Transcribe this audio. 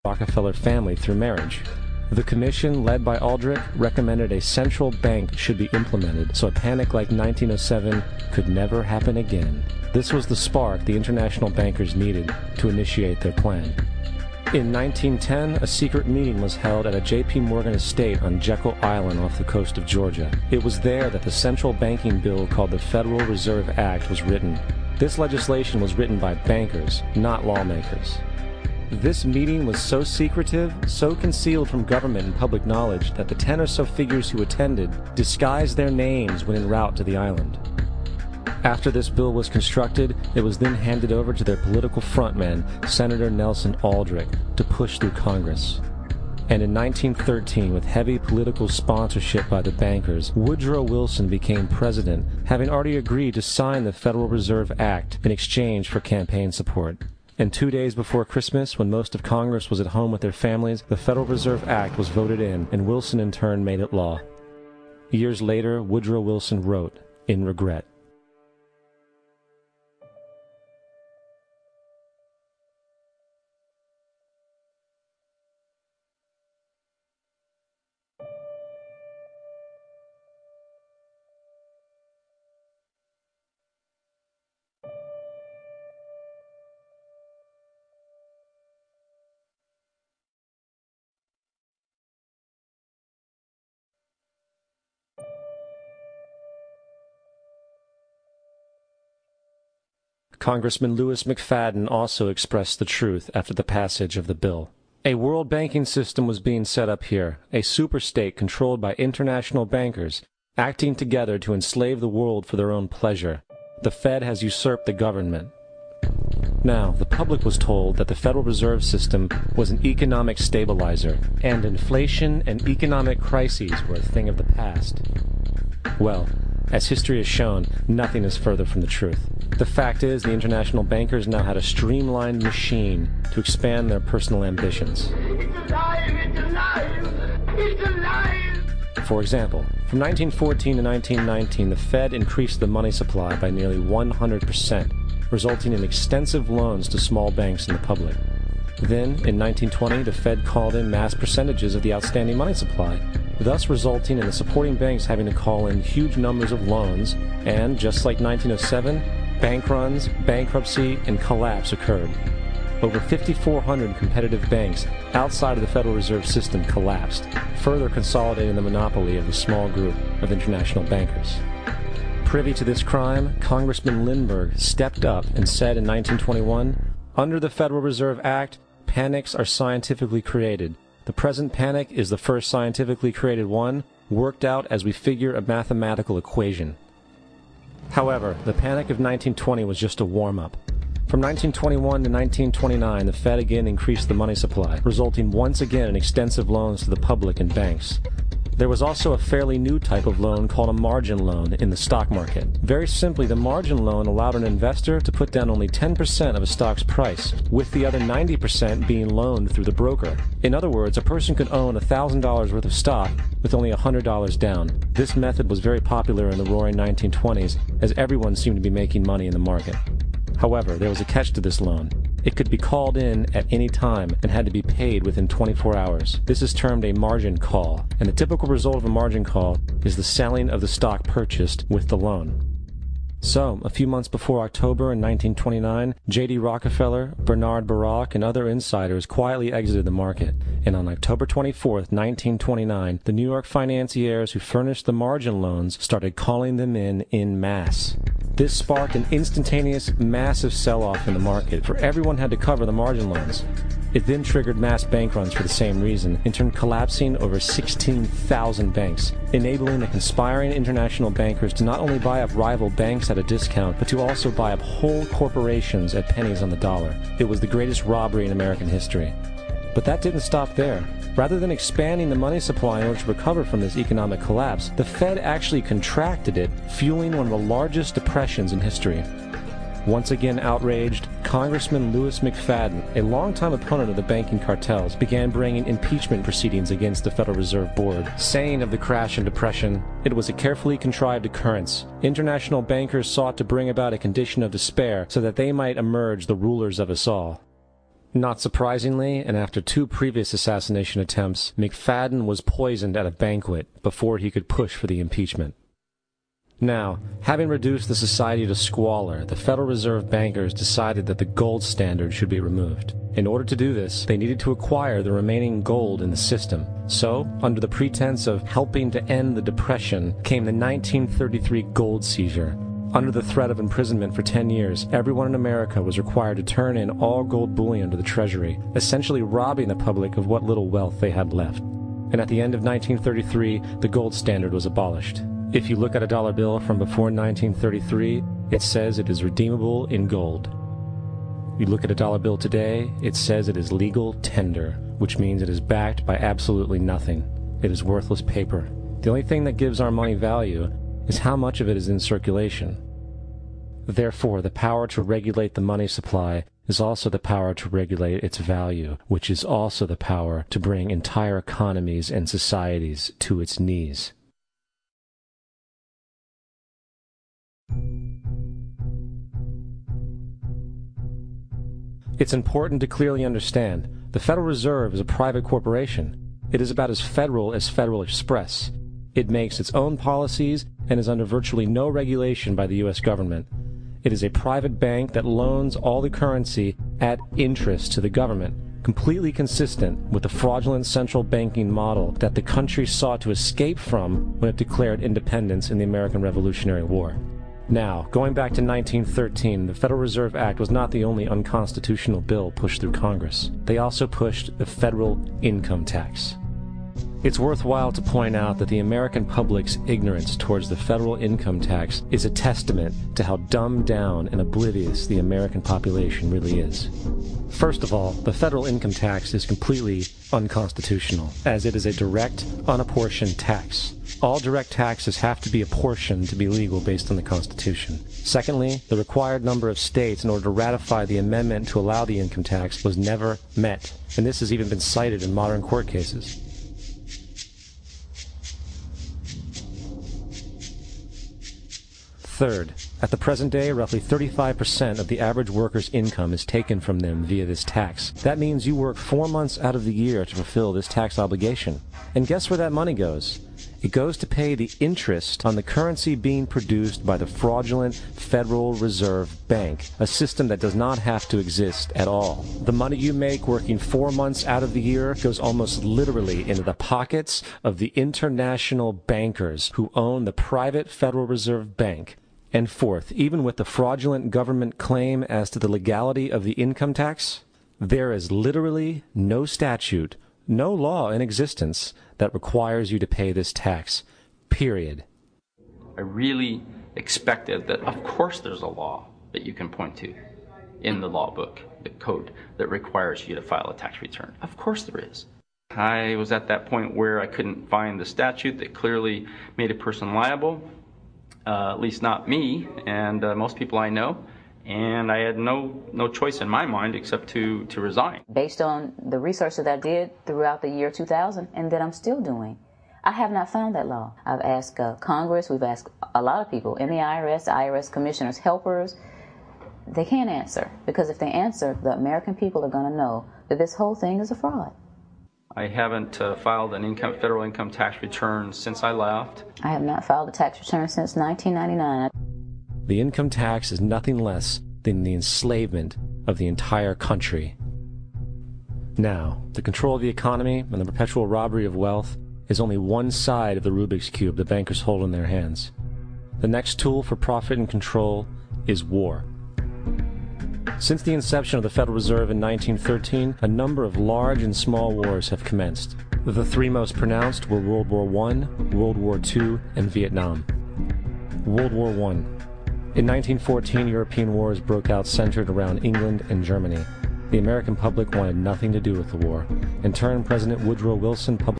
Rockefeller family through marriage. The commission, led by Aldrich, recommended a central bank should be implemented so a panic like 1907 could never happen again. This was the spark the international bankers needed to initiate their plan. In 1910, a secret meeting was held at a J.P. Morgan estate on Jekyll Island off the coast of Georgia. It was there that the central banking bill called the Federal Reserve Act was written. This legislation was written by bankers, not lawmakers. This meeting was so secretive, so concealed from government and public knowledge that the 10 or so figures who attended disguised their names when en route to the island. After this bill was constructed, it was then handed over to their political frontman, Senator Nelson Aldrich, to push through Congress. And in 1913, with heavy political sponsorship by the bankers, Woodrow Wilson became president, having already agreed to sign the Federal Reserve Act in exchange for campaign support. And 2 days before Christmas, when most of Congress was at home with their families, the Federal Reserve Act was voted in, and Wilson in turn made it law. Years later, Woodrow Wilson wrote, in regret, Congressman Louis McFadden also expressed the truth after the passage of the bill. A world banking system was being set up here, a superstate controlled by international bankers, acting together to enslave the world for their own pleasure. The Fed has usurped the government. Now, the public was told that the Federal Reserve System was an economic stabilizer, and inflation and economic crises were a thing of the past. Well, as history has shown, nothing is further from the truth. The fact is, the international bankers now had a streamlined machine to expand their personal ambitions. It's alive! It's alive! It's alive! For example, from 1914 to 1919, the Fed increased the money supply by nearly 100%, resulting in extensive loans to small banks and the public. Then, in 1920, the Fed called in mass percentages of the outstanding money supply, thus resulting in the supporting banks having to call in huge numbers of loans, and, just like 1907, bank runs, bankruptcy, and collapse occurred. Over 5,400 competitive banks outside of the Federal Reserve System collapsed, further consolidating the monopoly of the small group of international bankers. Privy to this crime, Congressman Lindbergh stepped up and said in 1921, "Under the Federal Reserve Act, panics are scientifically created. The present panic is the first scientifically created one, worked out as we figure a mathematical equation." However, the panic of 1920 was just a warm-up. From 1921 to 1929, the Fed again increased the money supply, resulting once again in extensive loans to the public and banks. There was also a fairly new type of loan called a margin loan in the stock market. Very simply, the margin loan allowed an investor to put down only 10% of a stock's price, with the other 90% being loaned through the broker. In other words, a person could own $1,000 worth of stock with only $100 down. This method was very popular in the roaring 1920s, as everyone seemed to be making money in the market. However, there was a catch to this loan. It could be called in at any time and had to be paid within 24 hours. This is termed a margin call, and the typical result of a margin call is the selling of the stock purchased with the loan. So, a few months before October in 1929, J.D. Rockefeller, Bernard Baruch, and other insiders quietly exited the market, and on October 24, 1929, the New York financiers who furnished the margin loans started calling them in masse. This sparked an instantaneous, massive sell-off in the market, for everyone had to cover the margin loans. It then triggered mass bank runs for the same reason, in turn collapsing over 16,000 banks, enabling the conspiring international bankers to not only buy up rival banks at a discount, but to also buy up whole corporations at pennies on the dollar. It was the greatest robbery in American history. But that didn't stop there. Rather than expanding the money supply in order to recover from this economic collapse, the Fed actually contracted it, fueling one of the largest depressions in history. Once again outraged, Congressman Louis McFadden, a longtime opponent of the banking cartels, began bringing impeachment proceedings against the Federal Reserve Board, saying of the crash and depression, "It was a carefully contrived occurrence. International bankers sought to bring about a condition of despair so that they might emerge the rulers of us all." Not surprisingly, and after 2 previous assassination attempts, McFadden was poisoned at a banquet before he could push for the impeachment. Now, having reduced the society to squalor, the Federal Reserve bankers decided that the gold standard should be removed. In order to do this, they needed to acquire the remaining gold in the system. So, under the pretense of helping to end the Depression, came the 1933 gold seizure. Under the threat of imprisonment for 10 years, everyone in America was required to turn in all gold bullion to the treasury, essentially robbing the public of what little wealth they had left. And at the end of 1933, the gold standard was abolished. If you look at a dollar bill from before 1933, it says it is redeemable in gold. You look at a dollar bill today, it says it is legal tender, which means it is backed by absolutely nothing. It is worthless paper. The only thing that gives our money value is how much of it is in circulation. Therefore, the power to regulate the money supply is also the power to regulate its value, which is also the power to bring entire economies and societies to its knees. It's important to clearly understand, the Federal Reserve is a private corporation. It is about as Federal Express. It makes its own policies and is under virtually no regulation by the U.S. government. It is a private bank that loans all the currency at interest to the government, completely consistent with the fraudulent central banking model that the country sought to escape from when it declared independence in the American Revolutionary War. Now, going back to 1913, the Federal Reserve Act was not the only unconstitutional bill pushed through Congress. They also pushed the federal income tax. It's worthwhile to point out that the American public's ignorance towards the federal income tax is a testament to how dumbed down and oblivious the American population really is. First of all, the federal income tax is completely unconstitutional, as it is a direct, unapportioned tax. All direct taxes have to be apportioned to be legal based on the Constitution. Secondly, the required number of states in order to ratify the amendment to allow the income tax was never met, and this has even been cited in modern court cases. Third, at the present day, roughly 35% of the average worker's income is taken from them via this tax. That means you work 4 months out of the year to fulfill this tax obligation. And guess where that money goes? It goes to pay the interest on the currency being produced by the fraudulent Federal Reserve Bank, a system that does not have to exist at all. The money you make working 4 months out of the year goes almost literally into the pockets of the international bankers who own the private Federal Reserve Bank. And fourth, even with the fraudulent government claim as to the legality of the income tax, there is literally no statute, no law in existence that requires you to pay this tax, period. I really expected that, of course there's a law that you can point to in the law book, the code, that requires you to file a tax return. Of course there is. I was at that point where I couldn't find the statute that clearly made a person liable. At least not me and most people I know, and I had no choice in my mind except to resign. Based on the research that I did throughout the year 2000 and that I'm still doing, I have not found that law. I've asked Congress, we've asked a lot of people in the IRS commissioners, helpers. They can't answer, because if they answer, the American people are going to know that this whole thing is a fraud. I haven't filed an federal income tax return since I left. I have not filed a tax return since 1999. The income tax is nothing less than the enslavement of the entire country. Now, the control of the economy and the perpetual robbery of wealth is only one side of the Rubik's Cube the bankers hold in their hands. The next tool for profit and control is war. Since the inception of the Federal Reserve in 1913, a number of large and small wars have commenced. The 3 most pronounced were World War I, World War II, and Vietnam. World War I. In 1914, European wars broke out centered around England and Germany. The American public wanted nothing to do with the war. In turn, President Woodrow Wilson published